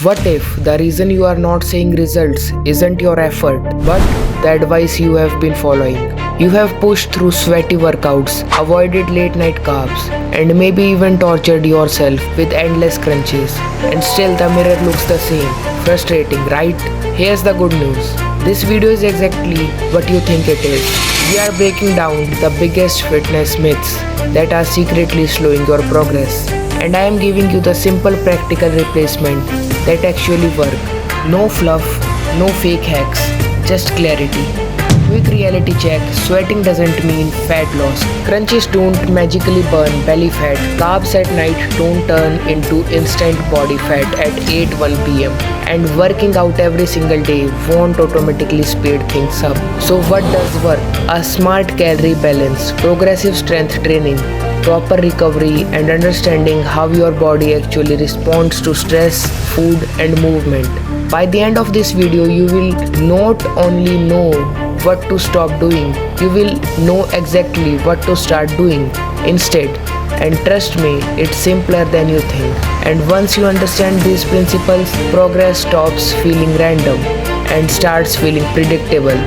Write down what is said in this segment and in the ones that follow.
What if the reason you are not seeing results isn't your effort, but the advice you have been following? You have pushed through sweaty workouts, avoided late night carbs, and maybe even tortured yourself with endless crunches. And still the mirror looks the same. Frustrating, right? Here's the good news. This video is exactly what you think it is. We are breaking down the biggest fitness myths that are secretly slowing your progress. And I am giving you the simple practical replacement that actually work. No fluff, no fake hacks, just clarity. Quick reality check, sweating doesn't mean fat loss. Crunches don't magically burn belly fat. Carbs at night don't turn into instant body fat at 8:01 p.m. And working out every single day won't automatically speed things up. So what does work? A smart calorie balance, progressive strength training, proper recovery, and understanding how your body actually responds to stress, food, and movement. By the end of this video, you will not only know what to stop doing, you will know exactly what to start doing instead. And trust me, it's simpler than you think. And once you understand these principles, progress stops feeling random and starts feeling predictable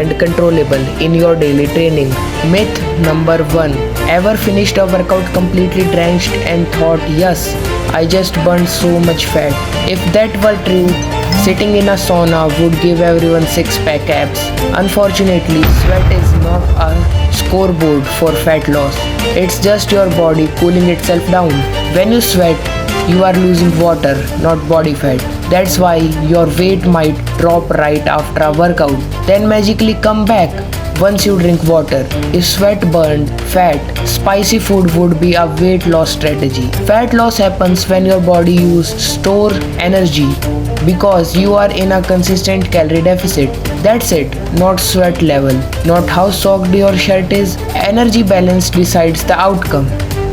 and controllable in your daily training. Myth number 1. Ever finished a workout completely drenched and thought, yes, I just burned so much fat? If that were true, sitting in a sauna would give everyone six-pack abs. Unfortunately, sweat is not a scoreboard for fat loss. It's just your body cooling itself down. When you sweat, you are losing water, not body fat. That's why your weight might drop right after a workout, then magically come back once you drink water. If sweat burned fat, spicy food would be a weight loss strategy. Fat loss happens when your body uses store energy because you are in a consistent calorie deficit. That's it, not sweat level, not how soaked your shirt is. Energy balance decides the outcome.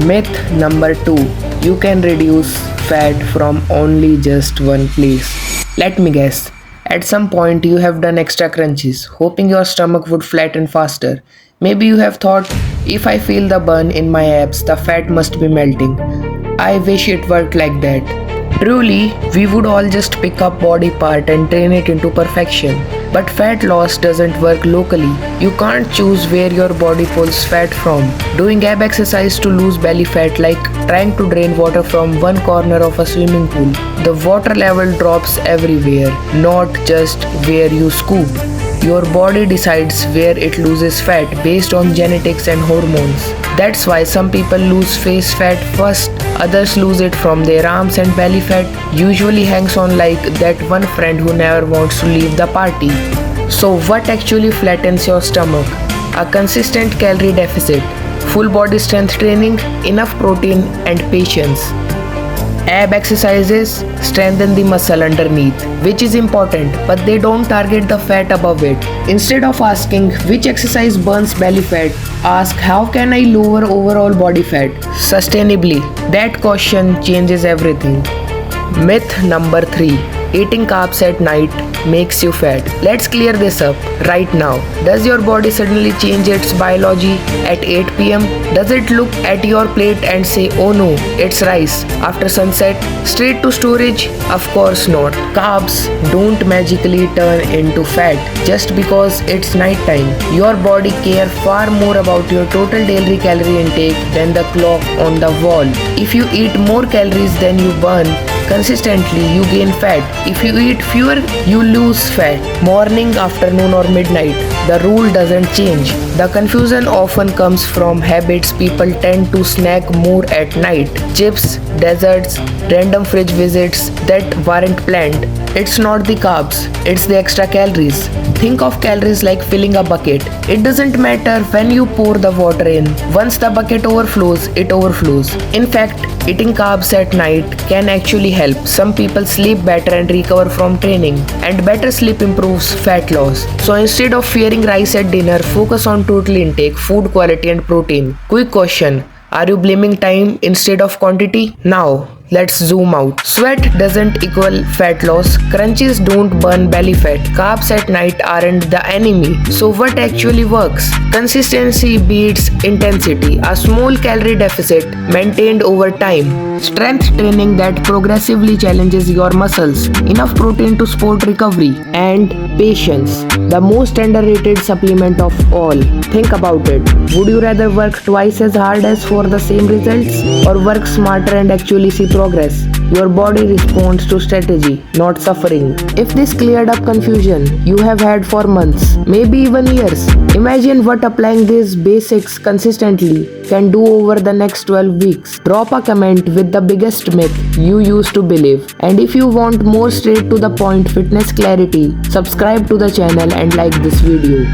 Myth number 2. You can reduce fat from only just one place. Let me guess. At some point you have done extra crunches, hoping your stomach would flatten faster. Maybe you have thought, if I feel the burn in my abs, the fat must be melting. I wish it worked like that. Truly, we would all just pick up body part and train it into perfection. But fat loss doesn't work locally. You can't choose where your body pulls fat from. Doing ab exercise to lose belly fat like trying to drain water from one corner of a swimming pool. The water level drops everywhere, not just where you scoop. Your body decides where it loses fat based on genetics and hormones. That's why some people lose face fat first, others lose it from their arms, and belly fat usually hangs on like that one friend who never wants to leave the party. So what actually flattens your stomach? A consistent calorie deficit, full body strength training, enough protein, and patience. Ab exercises strengthen the muscle underneath, which is important, but they don't target the fat above it. Instead of asking which exercise burns belly fat, ask how can I lower overall body fat sustainably. That question changes everything. Myth number 3. Eating carbs at night makes you fat. Let's clear this up right now. Does your body suddenly change its biology at 8 p.m.? Does it look at your plate and say, oh no, it's rice after sunset, straight to storage? Of course not. Carbs don't magically turn into fat just because it's nighttime. Your body cares far more about your total daily calorie intake than the clock on the wall. If you eat more calories than you burn consistently, you gain fat. If you eat fewer, you lose fat. Morning, afternoon, or midnight, the rule doesn't change. The confusion often comes from habits. People tend to snack more at night. Chips, desserts, random fridge visits that weren't planned. It's not the carbs, it's the extra calories. Think of calories like filling a bucket. It doesn't matter when you pour the water in. Once the bucket overflows, it overflows. In fact, eating carbs at night can actually help. Some people sleep better and recover from training, and better sleep improves fat loss. So instead of fearing rice at dinner, focus on total intake, food quality, and protein. Quick question. Are you blaming time instead of quantity? Now, Let's zoom out. Sweat doesn't equal fat loss. Crunches don't burn belly fat. Carbs at night aren't the enemy. So what actually works? Consistency beats intensity. A small calorie deficit maintained over time. Strength training that progressively challenges your muscles. Enough protein to support recovery. And patience. The most underrated supplement of all. Think about it. Would you rather work twice as hard as for the same results, or work smarter and actually see progress? Your body responds to strategy, not suffering. If this cleared up confusion you have had for months, maybe even years, imagine what applying these basics consistently can do over the next 12 weeks. Drop a comment with the biggest myth you used to believe. And if you want more straight to the point fitness clarity, subscribe to the channel and like this video.